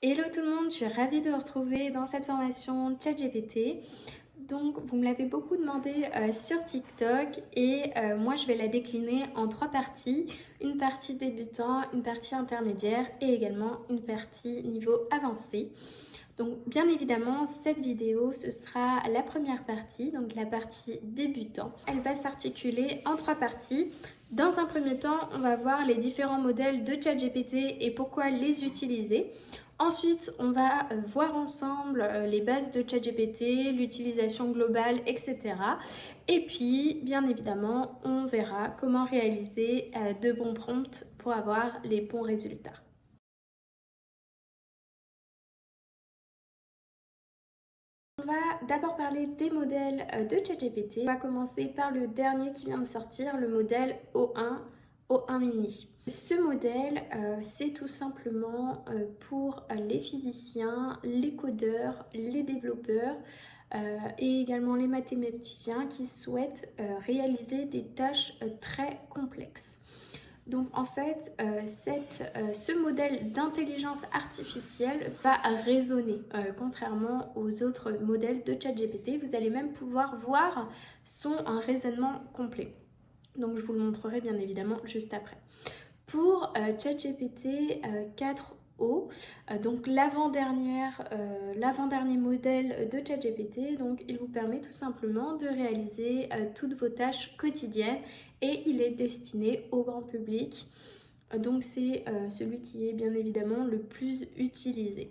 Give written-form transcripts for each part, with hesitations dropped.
Hello tout le monde, je suis ravie de vous retrouver dans cette formation ChatGPT. Donc vous me l'avez beaucoup demandé sur TikTok et moi je vais la décliner en 3 parties. Une partie débutant, une partie intermédiaire et également une partie niveau avancé. Donc bien évidemment cette vidéo ce sera la première partie, donc la partie débutant. Elle va s'articuler en 3 parties. Dans un premier temps, on va voir les différents modèles de ChatGPT et pourquoi les utiliser. Ensuite, on va voir ensemble les bases de ChatGPT, l'utilisation globale, etc. Et puis, bien évidemment, on verra comment réaliser de bons prompts pour avoir les bons résultats. On va d'abord parler des modèles de ChatGPT. On va commencer par le dernier qui vient de sortir, le modèle O1, O1 mini. Ce modèle, c'est tout simplement pour les physiciens, les codeurs, les développeurs et également les mathématiciens qui souhaitent réaliser des tâches très complexes. Donc en fait, ce modèle d'intelligence artificielle va raisonner, contrairement aux autres modèles de ChatGPT. Vous allez même pouvoir voir un raisonnement complet. Donc je vous le montrerai bien évidemment juste après. Pour ChatGPT 4o, donc l'avant-dernier modèle de ChatGPT, donc il vous permet tout simplement de réaliser toutes vos tâches quotidiennes et il est destiné au grand public. Donc c'est celui qui est bien évidemment le plus utilisé.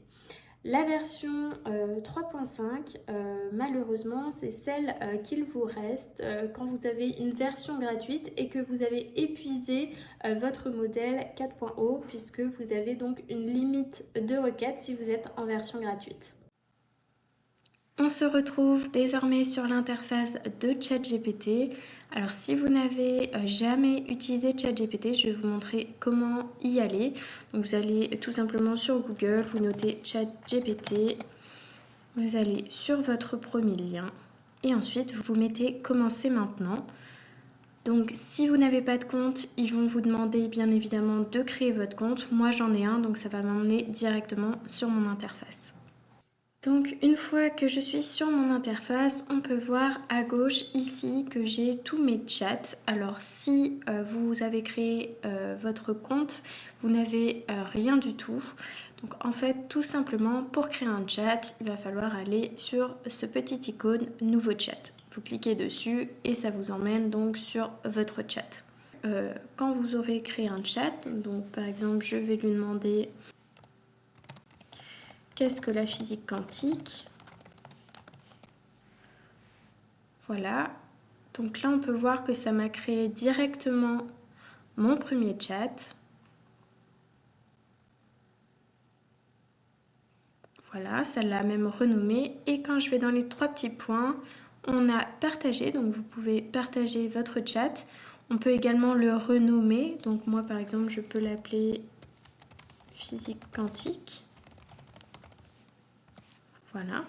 La version 3.5, malheureusement, c'est celle qu'il vous reste quand vous avez une version gratuite et que vous avez épuisé votre modèle 4.0 puisque vous avez donc une limite de requêtes si vous êtes en version gratuite. On se retrouve désormais sur l'interface de ChatGPT. Alors si vous n'avez jamais utilisé ChatGPT, je vais vous montrer comment y aller. Donc vous allez tout simplement sur Google, vous notez ChatGPT, vous allez sur votre premier lien et ensuite vous mettez commencer maintenant. Donc si vous n'avez pas de compte, ils vont vous demander bien évidemment de créer votre compte. Moi j'en ai un, donc ça va m'emmener directement sur mon interface. Donc une fois que je suis sur mon interface, on peut voir à gauche ici que j'ai tous mes chats. Alors si vous avez créé votre compte, vous n'avez rien du tout. Donc en fait tout simplement pour créer un chat, il va falloir aller sur ce petit icône nouveau chat. Vous cliquez dessus et ça vous emmène donc sur votre chat. Quand vous aurez créé un chat, donc par exemple je vais lui demander qu'est-ce que la physique quantique? Voilà. Donc là, on peut voir que ça m'a créé directement mon premier chat. Voilà, ça l'a même renommé. Et quand je vais dans les 3 petits points, on a partagé. Donc vous pouvez partager votre chat. On peut également le renommer. Donc moi, par exemple, je peux l'appeler physique quantique. Voilà.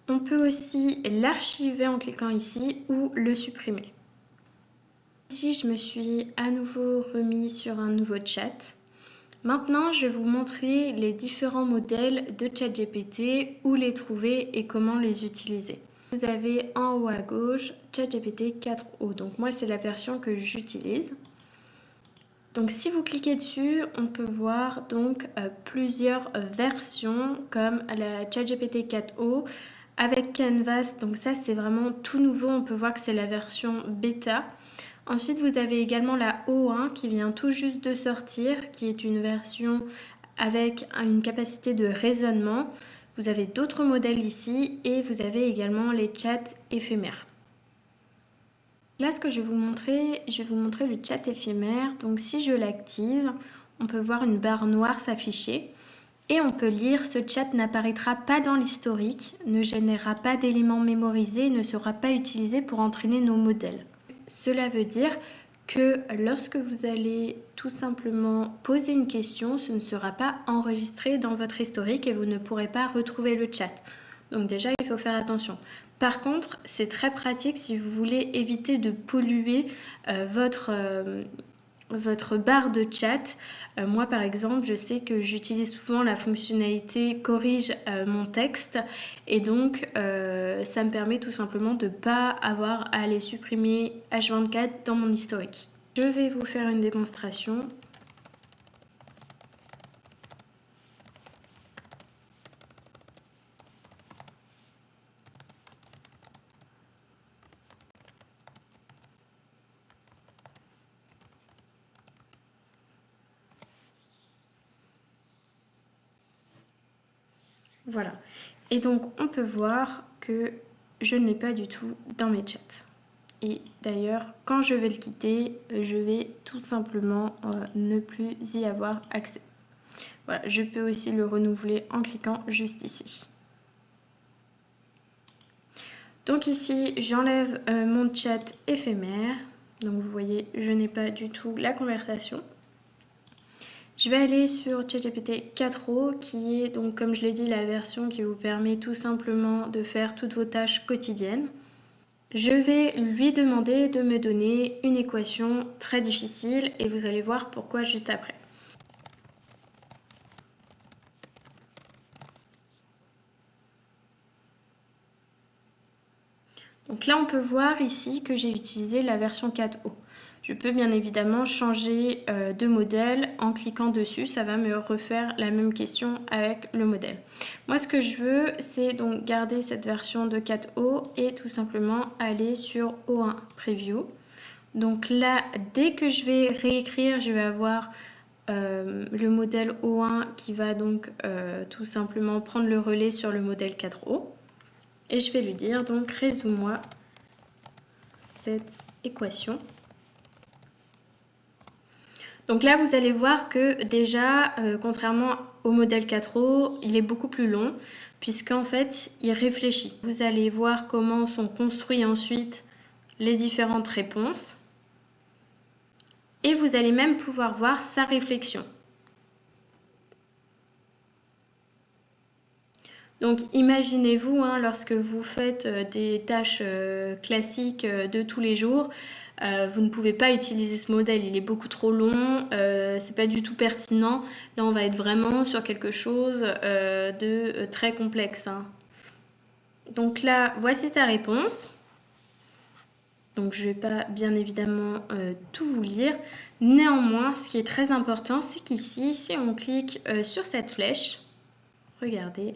On peut aussi l'archiver en cliquant ici ou le supprimer. Ici, je me suis à nouveau remis sur un nouveau chat. Maintenant, je vais vous montrer les différents modèles de ChatGPT, où les trouver et comment les utiliser. Vous avez en haut à gauche ChatGPT 4o. Donc moi, c'est la version que j'utilise. Donc si vous cliquez dessus, on peut voir donc plusieurs versions comme la ChatGPT 4o avec Canvas. Donc ça, c'est vraiment tout nouveau. On peut voir que c'est la version bêta. Ensuite, vous avez également la O1 qui vient tout juste de sortir, qui est une version avec une capacité de raisonnement. Vous avez d'autres modèles ici et vous avez également les chats éphémères. Là, ce que je vais vous montrer le chat éphémère. Donc, si je l'active, on peut voir une barre noire s'afficher. Et on peut lire « Ce chat n'apparaîtra pas dans l'historique, ne générera pas d'éléments mémorisés et ne sera pas utilisé pour entraîner nos modèles. » Cela veut dire que lorsque vous allez tout simplement poser une question, ce ne sera pas enregistré dans votre historique et vous ne pourrez pas retrouver le chat. Donc déjà, il faut faire attention. Par contre, c'est très pratique si vous voulez éviter de polluer votre votre barre de chat. Moi par exemple, je sais que j'utilise souvent la fonctionnalité corrige mon texte et donc ça me permet tout simplement de ne pas avoir à les supprimer H24 dans mon historique. Je vais vous faire une démonstration. Voilà. Et donc, on peut voir que je ne l'ai pas du tout dans mes chats. Et d'ailleurs, quand je vais le quitter, je vais tout simplement ne plus y avoir accès. Voilà, je peux aussi le renouveler en cliquant juste ici. Donc ici, j'enlève mon chat éphémère. Donc vous voyez, je n'ai pas du tout la conversation. Je vais aller sur ChatGPT 4o qui est donc comme je l'ai dit la version qui vous permet tout simplement de faire toutes vos tâches quotidiennes. Je vais lui demander de me donner une équation très difficile et vous allez voir pourquoi juste après. Donc là on peut voir ici que j'ai utilisé la version 4o. Je peux bien évidemment changer de modèle en cliquant dessus, ça va me refaire la même question avec le modèle. Moi ce que je veux c'est donc garder cette version de 4o et tout simplement aller sur O1 Preview. Donc là dès que je vais réécrire je vais avoir le modèle O1 qui va donc tout simplement prendre le relais sur le modèle 4o. Et je vais lui dire donc résous-moi cette équation. Donc là, vous allez voir que déjà, contrairement au modèle 4o, il est beaucoup plus long puisqu'en fait, il réfléchit. Vous allez voir comment sont construites ensuite les différentes réponses et vous allez même pouvoir voir sa réflexion. Donc imaginez-vous, hein, lorsque vous faites des tâches classiques de tous les jours, vous ne pouvez pas utiliser ce modèle, il est beaucoup trop long, c'est pas du tout pertinent. Là on va être vraiment sur quelque chose de très complexe. Hein. Donc là, voici sa réponse. Donc je ne vais pas bien évidemment tout vous lire. Néanmoins, ce qui est très important, c'est qu'ici, si on clique sur cette flèche, regardez,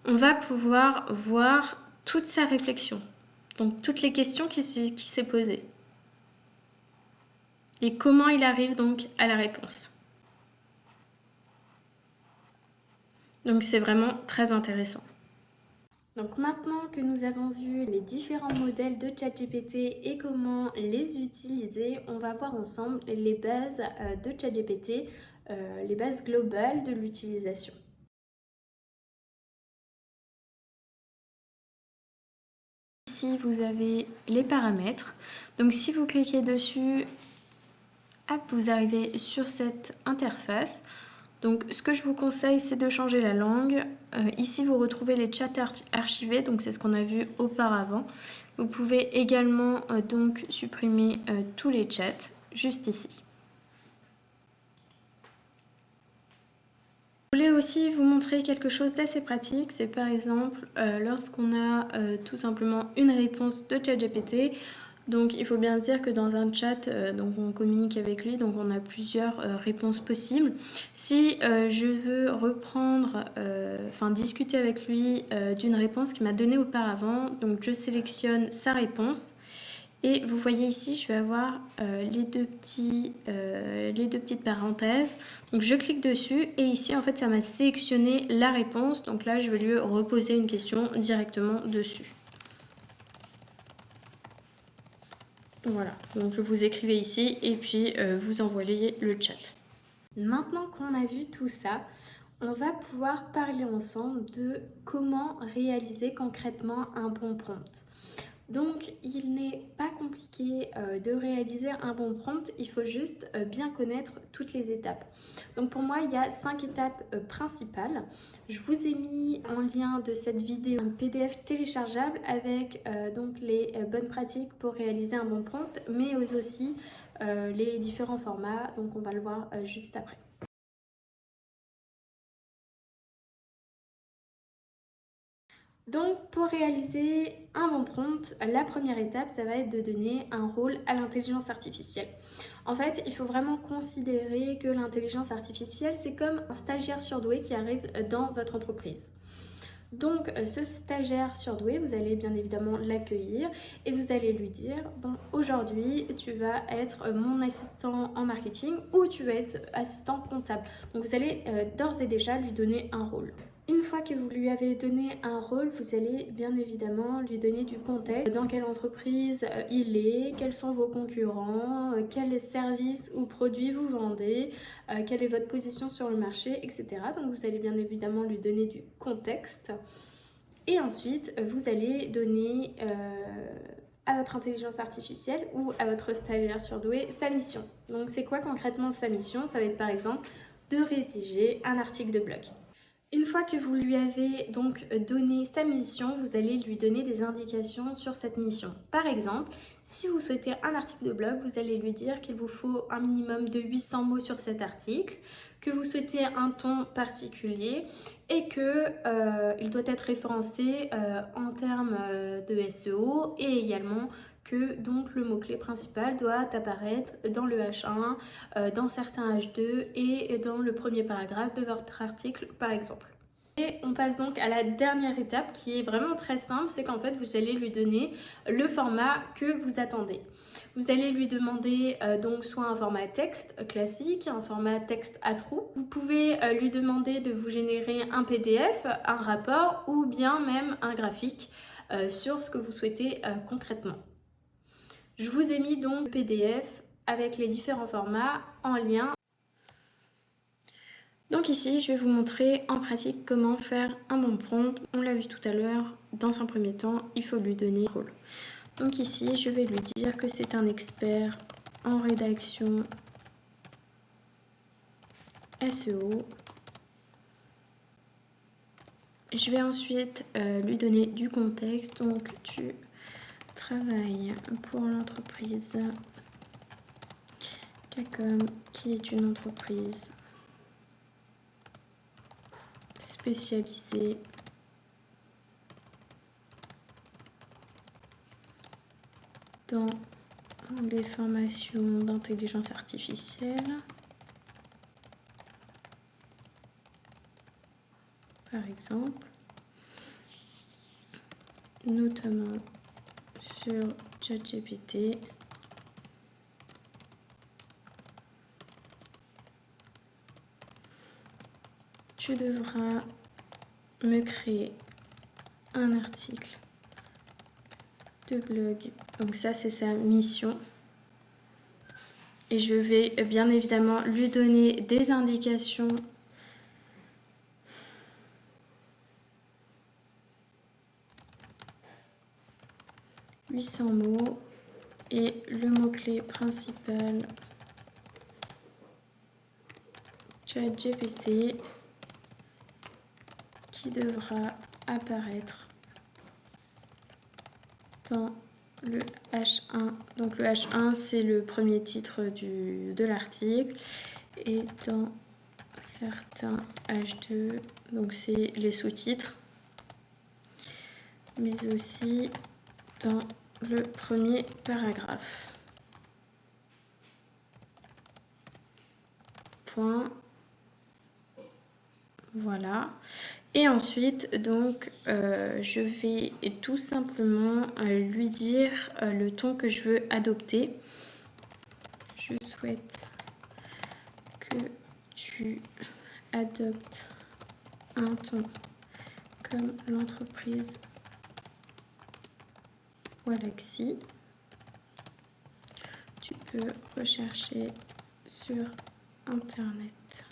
on va pouvoir voir toute sa réflexion. Donc toutes les questions qui s'est posées. Et comment il arrive donc à la réponse. Donc c'est vraiment très intéressant. Donc maintenant que nous avons vu les différents modèles de ChatGPT et comment les utiliser, on va voir ensemble les bases de ChatGPT, les bases globales de l'utilisation. Ici vous avez les paramètres. Donc si vous cliquez dessus, hop, vous arrivez sur cette interface. Donc ce que je vous conseille c'est de changer la langue. Ici vous retrouvez les chats archivés, donc c'est ce qu'on a vu auparavant. Vous pouvez également donc supprimer tous les chats juste ici. Je voulais aussi vous montrer quelque chose d'assez pratique, c'est par exemple lorsqu'on a tout simplement une réponse de ChatGPT. Donc il faut bien se dire que dans un chat, donc on communique avec lui, donc on a plusieurs réponses possibles. Si je veux reprendre, discuter avec lui d'une réponse qu'il m'a donnée auparavant, donc je sélectionne sa réponse. Et vous voyez ici, je vais avoir les deux petites parenthèses. Donc je clique dessus et ici en fait ça m'a sélectionné la réponse. Donc là je vais lui reposer une question directement dessus. Voilà, donc vous écrivez ici et puis vous envoyez le chat. Maintenant qu'on a vu tout ça, on va pouvoir parler ensemble de comment réaliser concrètement un bon prompt. Donc il n'est pas compliqué de réaliser un bon prompt, il faut juste bien connaître toutes les étapes. Donc pour moi il y a 5 étapes principales. Je vous ai mis en lien de cette vidéo un PDF téléchargeable avec donc les bonnes pratiques pour réaliser un bon prompt, mais aussi les différents formats, donc on va le voir juste après. Donc pour réaliser un bon prompt, la première étape, ça va être de donner un rôle à l'intelligence artificielle. En fait, il faut vraiment considérer que l'intelligence artificielle, c'est comme un stagiaire surdoué qui arrive dans votre entreprise. Donc ce stagiaire surdoué, vous allez bien évidemment l'accueillir et vous allez lui dire, bon, aujourd'hui tu vas être mon assistant en marketing ou tu vas être assistant comptable. Donc vous allez d'ores et déjà lui donner un rôle. Une fois que vous lui avez donné un rôle, vous allez bien évidemment lui donner du contexte. Dans quelle entreprise il est, quels sont vos concurrents, quels services ou produits vous vendez, quelle est votre position sur le marché, etc. Donc vous allez bien évidemment lui donner du contexte. Et ensuite, vous allez donner à votre intelligence artificielle ou à votre stagiaire surdoué sa mission. Donc c'est quoi concrètement sa mission? Ça va être par exemple de rédiger un article de blog. Une fois que vous lui avez donc donné sa mission, vous allez lui donner des indications sur cette mission. Par exemple, si vous souhaitez un article de blog, vous allez lui dire qu'il vous faut un minimum de 800 mots sur cet article, que vous souhaitez un ton particulier et qu'il doit être référencé en termes de SEO et également que donc le mot-clé principal doit apparaître dans le H1, dans certains H2 et dans le premier paragraphe de votre article par exemple. Et on passe donc à la dernière étape qui est vraiment très simple, c'est qu'en fait vous allez lui donner le format que vous attendez. Vous allez lui demander donc soit un format texte classique, un format texte à trous. Vous pouvez lui demander de vous générer un PDF, un rapport ou bien même un graphique sur ce que vous souhaitez concrètement. Je vous ai mis donc le PDF avec les différents formats en lien. Donc ici, je vais vous montrer en pratique comment faire un bon prompt. On l'a vu tout à l'heure, dans un premier temps, il faut lui donner un rôle. Donc ici, je vais lui dire que c'est un expert en rédaction SEO. Je vais ensuite lui donner du contexte. Donc tu travailles pour l'entreprise Cacom, qui est une entreprise spécialisée dans les formations d'intelligence artificielle, par exemple, notamment sur ChatGPT. Tu devras me créer un article de blog. Donc ça, c'est sa mission. Et je vais bien évidemment lui donner des indications « 800 mots » et le mot-clé principal ChatGPT qui devra apparaître dans le H1. Donc le H1, c'est le premier titre de l'article. Et dans certains H2, donc c'est les sous-titres. Mais aussi dans le premier paragraphe. Point. Voilà. Et ensuite, donc, je vais tout simplement lui dire le ton que je veux adopter. Je souhaite que tu adoptes un ton comme l'entreprise Walaxy. Tu peux rechercher sur Internet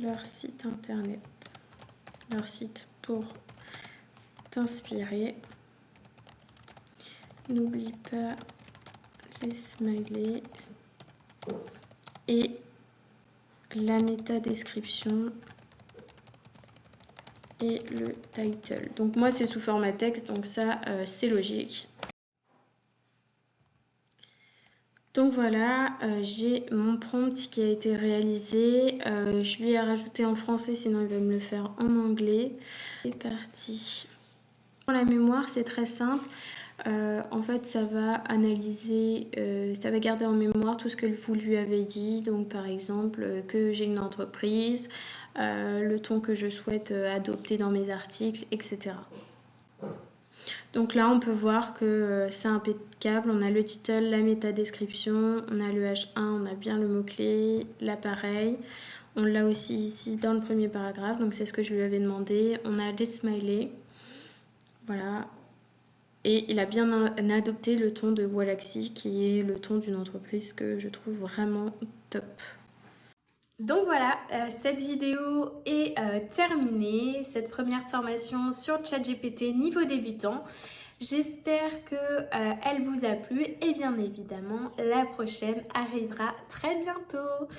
leur site internet, leur site pour t'inspirer. N'oublie pas les smileys et la méta-description et le title. Donc moi c'est sous format texte, donc ça c'est logique. Donc voilà, j'ai mon prompt qui a été réalisé. Je lui ai rajouté en français, sinon il va me le faire en anglais. C'est parti. Pour la mémoire, c'est très simple. En fait, ça va analyser, ça va garder en mémoire tout ce que vous lui avez dit. Donc, par exemple, que j'ai une entreprise, le ton que je souhaite adopter dans mes articles, etc. Donc là, on peut voir que c'est impeccable. On a le titre, la métadescription, on a le H1, on a bien le mot-clé, l'appareil. On l'a aussi ici dans le premier paragraphe, donc c'est ce que je lui avais demandé. On a les smileys. Voilà. Et il a bien adopté le ton de Wallaxy, qui est le ton d'une entreprise que je trouve vraiment top. Donc voilà, cette vidéo est terminée, cette première formation sur ChatGPT niveau débutant. J'espère qu'elle vous a plu et bien évidemment, la prochaine arrivera très bientôt.